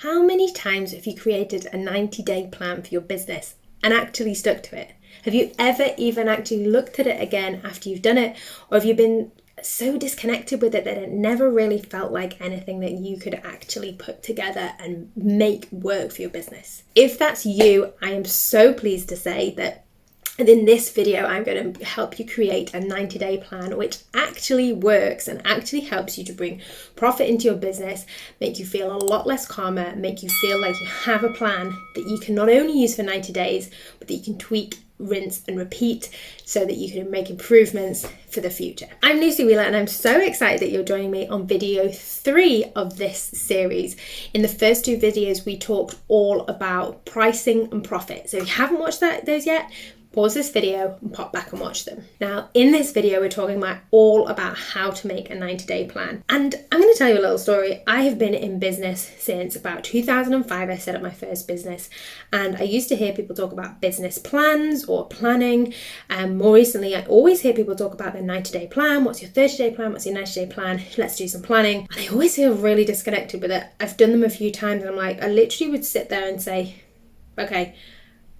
How many times have you created a 90-day plan for your business and actually stuck to it? Have you ever even actually looked at it again after you've done it? Or have you been so disconnected with it that it never really felt like anything that you could actually put together and make work for your business? If that's you, I am so pleased to say that in this video, I'm going to help you create a 90-day plan which actually works and actually helps you to bring profit into your business, make you feel a lot less calmer, make you feel like you have a plan that you can not only use for 90 days, but that you can tweak, rinse and repeat so that you can make improvements for the future. I'm Lucy Wheeler and I'm so excited that you're joining me on video 3 of this series. In the first 2 videos, we talked all about pricing and profit. So if you haven't watched those yet, pause this video and pop back and watch them. Now, in this video, we're talking all about how to make a 90-day plan. And I'm going to tell you a little story. I have been in business since about 2005. I set up my first business, and I used to hear people talk about business plans or planning. More recently, I always hear people talk about their 90-day plan. What's your 30-day plan? What's your 90-day plan? Let's do some planning. And I always feel really disconnected with it. I've done them a few times, and I'm like, I literally would sit there and say, okay,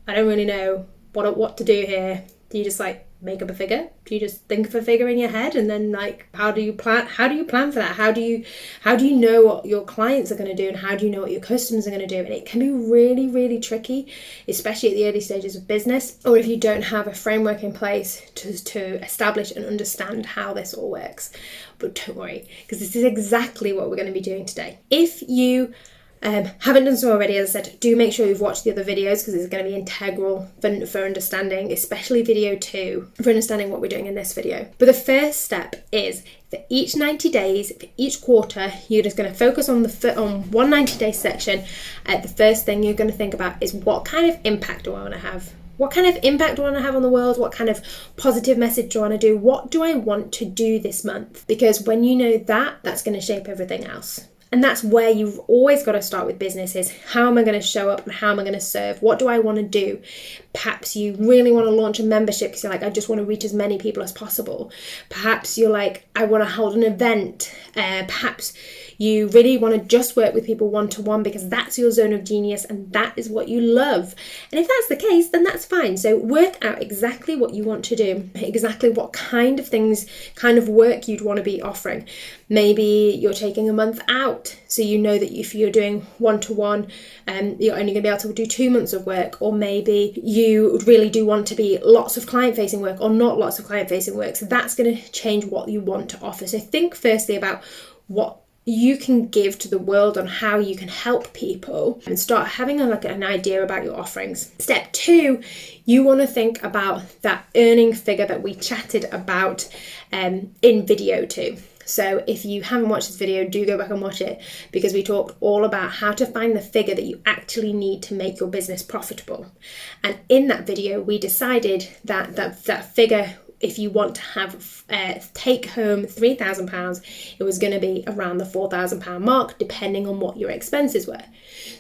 I don't really know what to do here. Do you just make up a figure? Do you just think of a figure in your head and then how do you plan for that? How do you know what your clients are going to do, and how do you know what your customers are going to do? And it can be really, really tricky, especially at the early stages of business, or if you don't have a framework in place to establish and understand how this all works. But don't worry, because this is exactly what we're going to be doing today. If you haven't done so already, as I said, do make sure you've watched the other videos, because it's going to be integral for understanding, especially video 2, for understanding what we're doing in this video. But the first step is, for each 90 days, for each quarter, you're just going to focus on one 90-day section. The first thing you're going to think about is, what kind of impact do I want to have? What kind of impact do I want to have on the world? What kind of positive message do I want to do? What do I want to do this month? Because when you know that, that's going to shape everything else. And that's where you've always got to start with business, is how am I going to show up and how am I going to serve? What do I want to do? Perhaps you really want to launch a membership because you're like, I just want to reach as many people as possible. Perhaps you're like, I want to hold an event. Perhaps you really want to just work with people one-to-one because that's your zone of genius and that is what you love. And if that's the case, then that's fine. So work out exactly what you want to do, exactly what kind of things, kind of work you'd want to be offering. Maybe you're taking a month out, so you know that if you're doing one-to-one, you're only going to be able to do 2 months of work. Or maybe you really do want to be lots of client-facing work or not lots of client-facing work. So that's going to change what you want to offer. So think firstly about what you can give to the world on how you can help people, and start having an idea about your offerings. Step 2, you want to think about that earning figure that we chatted about in video 2. So if you haven't watched this video, do go back and watch it, because we talked all about how to find the figure that you actually need to make your business profitable. And in that video, we decided that figure, if you want to have take home £3,000, it was going to be around the £4,000 mark, depending on what your expenses were.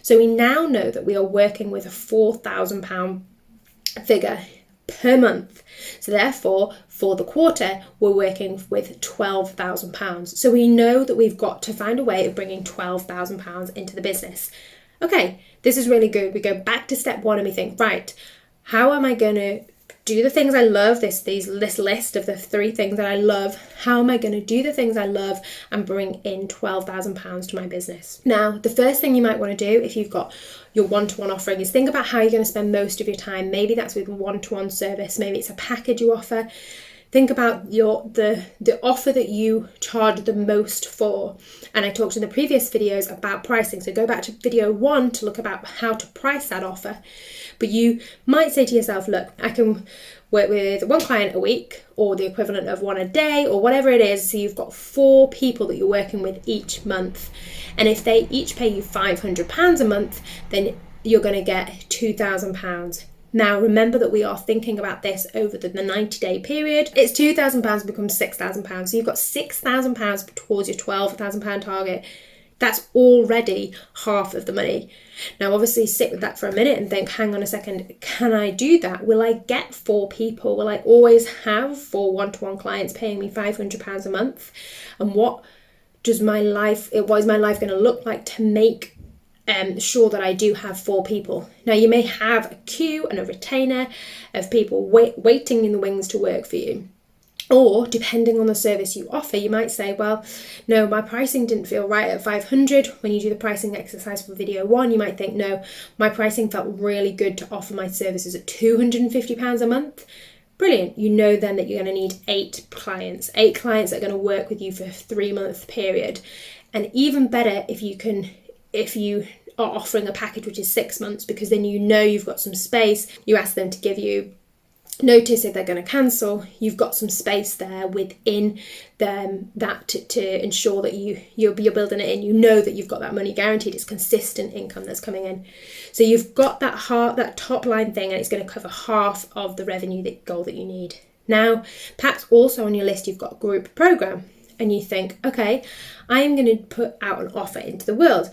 So we now know that we are working with a £4,000 figure per month. So therefore, for the quarter, we're working with £12,000. So we know that we've got to find a way of bringing £12,000 into the business. Okay, this is really good. We go back to step 1 and we think, right, how am I going to do the things I love, this list of the 3 things that I love. How am I going to do the things I love and bring in £12,000 to my business? Now, the first thing you might want to do if you've got your one-to-one offering is think about how you're going to spend most of your time. Maybe that's with one-to-one service. Maybe it's a package you offer. Think about the offer that you charge the most for. And I talked in the previous videos about pricing. So go back to video 1 to look about how to price that offer. But you might say to yourself, look, I can work with 1 client a week, or the equivalent of 1 a day, or whatever it is. So you've got 4 people that you're working with each month. And if they each pay you £500 a month, then you're going to get £2,000. Now, remember that we are thinking about this over the 90-day period. It's £2,000 becomes £6,000. So you've got £6,000 towards your £12,000 target. That's already half of the money. Now, obviously, sit with that for a minute and think, hang on a second, can I do that? Will I get 4 people? Will I always have 4 one-to-one clients paying me £500 a month? And what is my life going to look like to make sure that I do have 4 people. Now you may have a queue and a retainer of people waiting in the wings to work for you. Or depending on the service you offer, you might say, well, no, my pricing didn't feel right at 500. When you do the pricing exercise for video 1, you might think, no, my pricing felt really good to offer my services at £250 a month. Brilliant. You know then that you're going to need 8 clients that are going to work with you for a 3-month period. And even better if you are offering a package which is 6 months, because then you know you've got some space. You ask them to give you notice if they're going to cancel. You've got some space there within that to ensure that you're building it in. You know that you've got that money guaranteed. It's consistent income that's coming in. So you've got that top line thing, and it's going to cover half of the revenue goal that you need. Now, perhaps also on your list, you've got a group program, and you think, okay, I'm going to put out an offer into the world.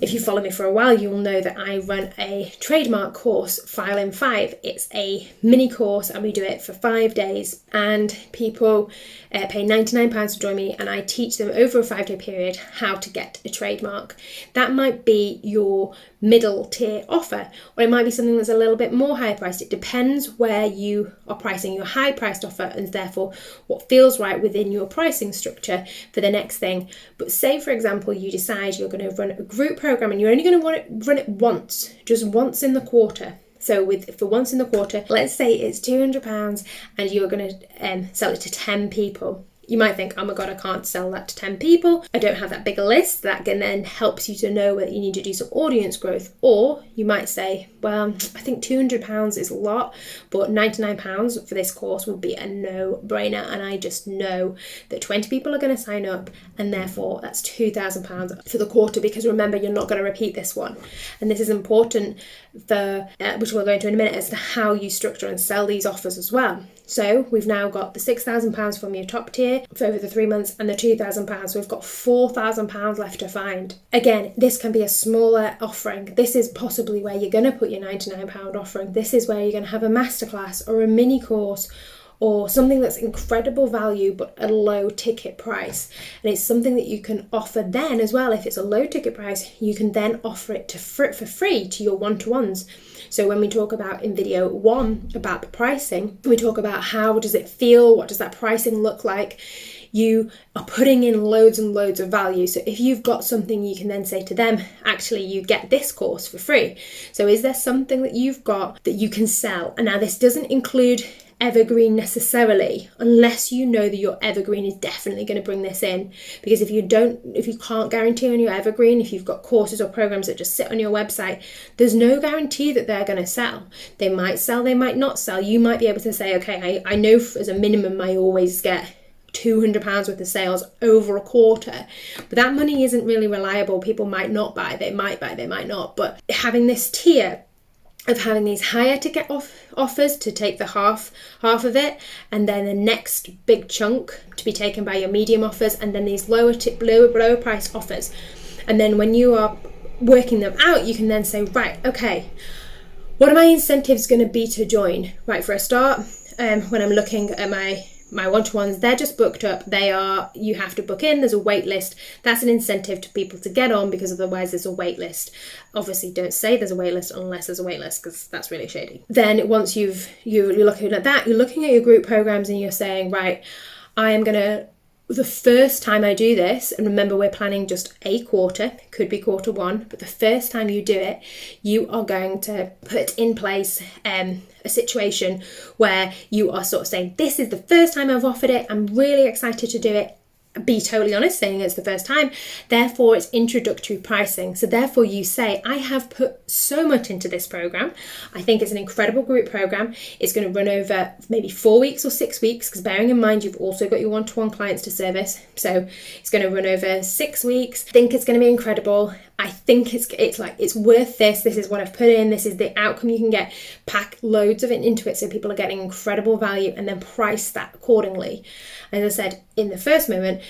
If you follow me for a while, you'll know that I run a trademark course, File in 5. It's a mini course and we do it for 5 days, and people pay £99 to join me, and I teach them over a 5-day period how to get a trademark. That might be your middle tier offer, or it might be something that's a little bit more high priced. It depends where you are pricing your high priced offer, and therefore what feels right within your pricing structure for the next thing. But say, for example, you decide you're going to run a group program and you're only going to run it once, just once in the quarter. So for once in the quarter, let's say it's £200 and you're going to sell it to 10 people. You might think, oh my God, I can't sell that to 10 people. I don't have that big a list. That can then helps you to know whether you need to do some audience growth. Or you might say, well, I think £200 is a lot, but £99 for this course would be a no-brainer. And I just know that 20 people are going to sign up, and therefore that's £2,000 for the quarter, because remember, you're not going to repeat this one. And this is important for, which we'll go into in a minute, as to how you structure and sell these offers as well. So we've now got the £6,000 from your top tier for over the 3 months and the £2,000. So we've got £4,000 left to find. Again, this can be a smaller offering. This is possibly where you're going to put your £99 offering. This is where you're going to have a masterclass or a mini course, or something that's incredible value but a low ticket price. And it's something that you can offer then as well. If it's a low ticket price, you can then offer it for free to your one-to-ones. So when we talk about in video 1 about the pricing, we talk about how does it feel, what does that pricing look like. You are putting in loads and loads of value. So if you've got something, you can then say to them, actually, you get this course for free. So is there something that you've got that you can sell? And now this doesn't include evergreen necessarily, unless you know that your evergreen is definitely going to bring this in. Because if you can't guarantee on your evergreen, if you've got courses or programs that just sit on your website, there's no guarantee that they're going to sell. They might sell, they might not sell. You might be able to say, okay, I know as a minimum I always get £200 worth of sales over a quarter, but that money isn't really reliable. People might not buy, they might buy, they might not. But having this tier of having these higher ticket offers to take the half of it, and then the next big chunk to be taken by your medium offers, and then these lower price offers. And then when you are working them out, you can then say, right, okay, what are my incentives going to be to join? Right, for a start, when I'm looking at my one-to-ones, they're just booked up. You have to book in, there's a wait list. That's an incentive to people to get on, because otherwise there's a wait list. Obviously don't say there's a wait list unless there's a wait list, because that's really shady. Then once you're looking at that, you're looking at your group programs and you're saying, right, the first time I do this, and remember we're planning just a quarter, could be quarter 1, but the first time you do it, you are going to put in place a situation where you are sort of saying, this is the first time I've offered it, I'm really excited to do it. Be totally honest, saying it's the first time, therefore it's introductory pricing. So therefore you say, I have put so much into this program. I think it's an incredible group program. It's going to run over maybe 4 weeks or 6 weeks, because bearing in mind you've also got your one-to-one clients to service, so it's going to run over 6 weeks. I think it's going to be incredible. I think it's worth this. This is what I've put in. This is the outcome you can get. Pack loads of it into it so people are getting incredible value, and then price that accordingly. As I said in the first moment,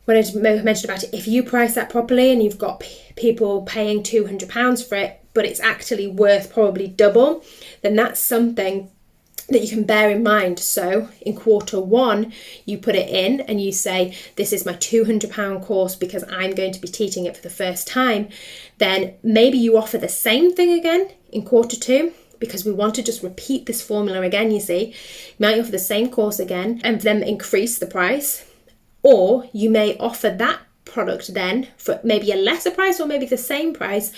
when I mentioned about it, if you price that properly and you've got people paying £200 for it, but it's actually worth probably double, then that's something that you can bear in mind. So in quarter one, you put it in and you say, this is my £200 course because I'm going to be teaching it for the first time. Then maybe you offer the same thing again in quarter two, because we want to just repeat this formula again, you see. You might offer the same course again and then increase the price. Or you may offer that product then for maybe a lesser price or maybe the same price,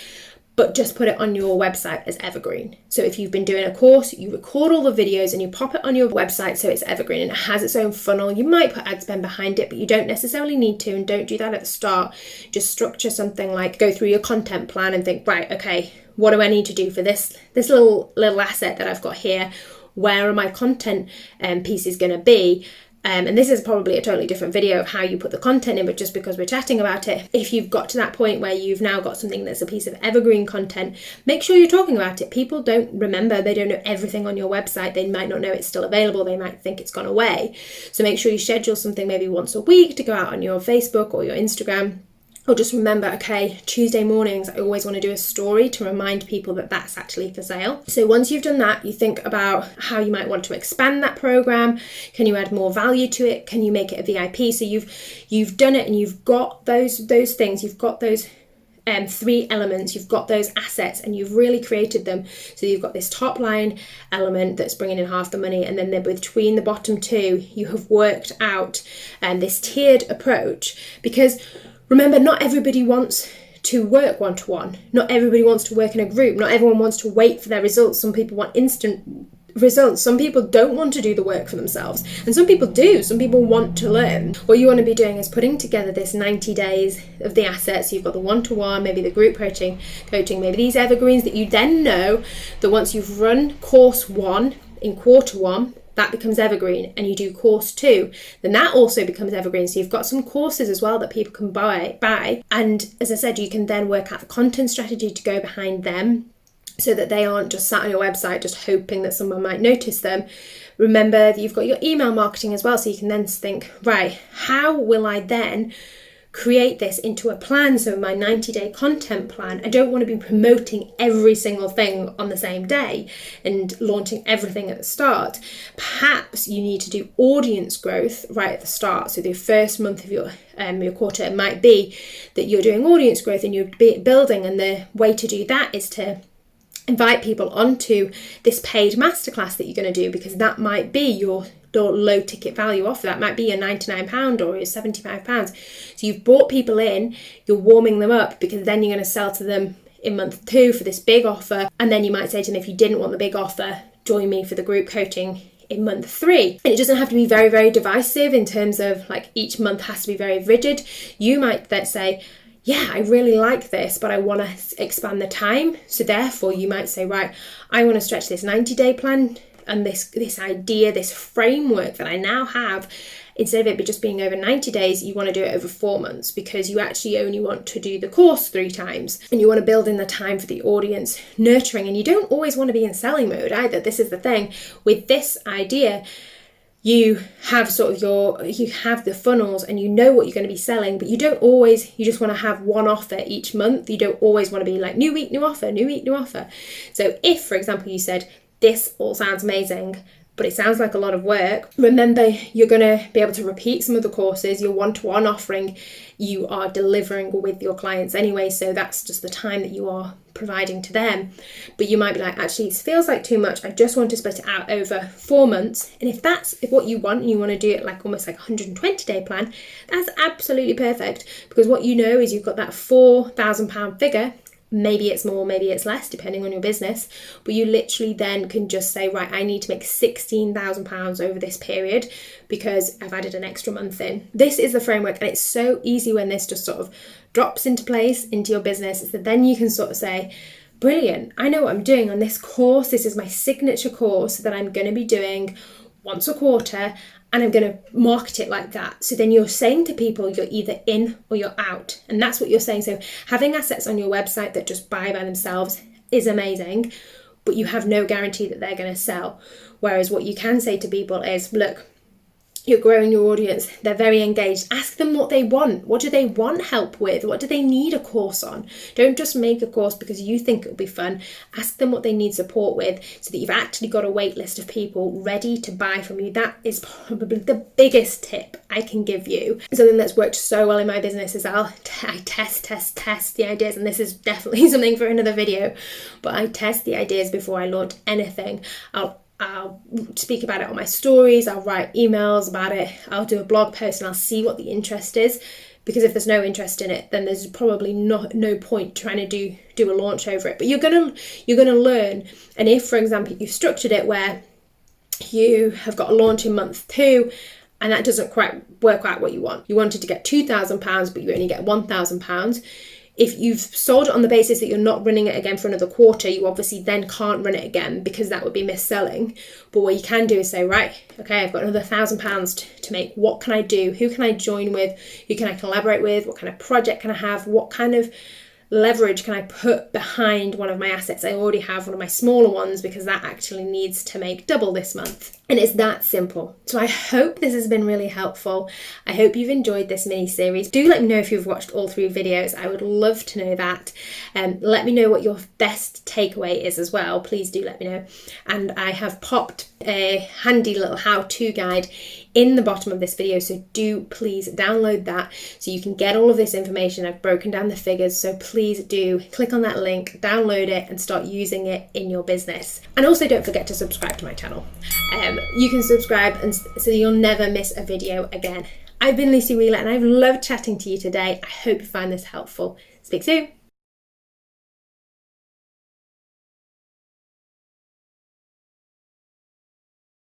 but just put it on your website as evergreen. So if you've been doing a course, you record all the videos and you pop it on your website so it's evergreen and it has its own funnel. You might put ad spend behind it, but you don't necessarily need to, and don't do that at the start. Just structure something like go through your content plan and think, right, okay, what do I need to do for this little asset that I've got here? Where are my content pieces going to be? And this is probably a totally different video of how you put the content in, but just because we're chatting about it, if you've got to that point where you've now got something that's a piece of evergreen content, make sure you're talking about it. People don't remember, they don't know everything on your website. They might not know it's still available. They might think it's gone away. So make sure you schedule something maybe once a week to go out on your Facebook or your Instagram. Or just remember, okay, Tuesday mornings, I always want to do a story to remind people that that's actually for sale. So once you've done that, you think about how you might want to expand that program. Can you add more value to it? Can you make it a VIP? So you've done it and you've got those things. You've got those three elements. You've got those assets and you've really created them. So you've got this top line element that's bringing in half the money, and then between the bottom two, you have worked out this tiered approach. Because remember, not everybody wants to work one-to-one. Not everybody wants to work in a group. Not everyone wants to wait for their results. Some people want instant results. Some people don't want to do the work for themselves. And some people do. Some people want to learn. What you want to be doing is putting together this 90 days of the assets. You've got the one-to-one, maybe the group coaching, maybe these evergreens that you then know that once you've run course one in quarter one, that becomes evergreen, and you do course two, then that also becomes evergreen. So you've got some courses as well that people can buy. And as I said, you can then work out the content strategy to go behind them so that they aren't just sat on your website just hoping that someone might notice them. Remember that you've got your email marketing as well, so you can then think, right, how will I then create this into a plan? So my 90-day content plan, I don't want to be promoting every single thing on the same day and launching everything at the start. Perhaps you need to do audience growth right at the start. So the first month of your quarter, it might be that you're doing audience growth and you're building, and the way to do that is to invite people onto this paid masterclass that you're going to do, because that might be your low ticket value offer. That might be your £99 or your £75. So you've brought people in, you're warming them up, because then you're going to sell to them in month two for this big offer. And then you might say to them, if you didn't want the big offer, join me for the group coaching in month three. And it doesn't have to be very, very divisive in terms of like each month has to be very rigid. You might then say, yeah, I really like this, but I want to expand the time. So therefore you might say, right, I want to stretch this 90-day plan and this idea, this framework that I now have, instead of it just being over 90 days, you want to do it over 4 months, because you actually only want to do the course 3 times, and you want to build in the time for the audience nurturing. And you don't always want to be in selling mode either. This is the thing with this idea. You have you have the funnels and you know what you're going to be selling, but you just want to have one offer each month. You don't always want to be like new week, new offer, new week, new offer. So if, for example, you said, this all sounds amazing, but it sounds like a lot of work, remember, you're going to be able to repeat some of the courses. Your one-to-one offering, you are delivering with your clients anyway, so that's just the time that you are providing to them. But you might be like, actually, it feels like too much. I just want to split it out over 4 months. And if that's what you want, and you want to do it like almost like a 120-day plan, that's absolutely perfect, because what you know is you've got that £4,000 figure. Maybe it's more, maybe it's less, depending on your business. But you literally then can just say, right, I need to make £16,000 over this period because I've added an extra month in. This is the framework, and it's so easy when this just sort of drops into place into your business. Is that then you can sort of say, brilliant, I know what I'm doing on this course. This is my signature course that I'm going to be doing once a quarter, and I'm going to market it like that. So then you're saying to people, you're either in or you're out. And that's what you're saying. So having assets on your website that just buy by themselves is amazing, but you have no guarantee that they're going to sell. Whereas what you can say to people is, look, you're growing your audience, they're very engaged. Ask them what they want. What do they want help with? What do they need a course on? Don't just make a course because you think it'll be fun. Ask them what they need support with so that you've actually got a wait list of people ready to buy from you. That is probably the biggest tip I can give you. Something that's worked so well in my business is I test the ideas, and this is definitely something for another video, but I test the ideas before I launch anything. I'll speak about it on my stories, I'll write emails about it, I'll do a blog post, and I'll see what the interest is, because if there's no interest in it, then there's probably no point trying to do a launch over it. But you're gonna learn. And if, for example, you've structured it where you have got a launch in month 2 and that doesn't quite work out what you wanted to get £2,000 but you only get £1,000. If you've sold it on the basis that you're not running it again for another quarter, you obviously then can't run it again because that would be mis-selling. But what you can do is say, right, okay, I've got another £1,000 to make. What can I do? Who can I join with? Who can I collaborate with? What kind of project can I have? What kind of leverage can I put behind one of my assets? I already have one of my smaller ones because that actually needs to make double this month. And it's that simple. So I hope this has been really helpful. I hope you've enjoyed this mini series. Do let me know if you've watched all 3 videos. I would love to know that. Let me know what your best takeaway is as well. Please do let me know. And I have popped a handy little how-to guide in the bottom of this video, so do please download that so you can get all of this information. I've broken down the figures, so please do click on that link, download it, and start using it in your business. And also don't forget to subscribe to my channel. You can subscribe and so you'll never miss a video again. I've been Lucy Wheeler and I've loved chatting to you today. I hope you find this helpful. Speak soon.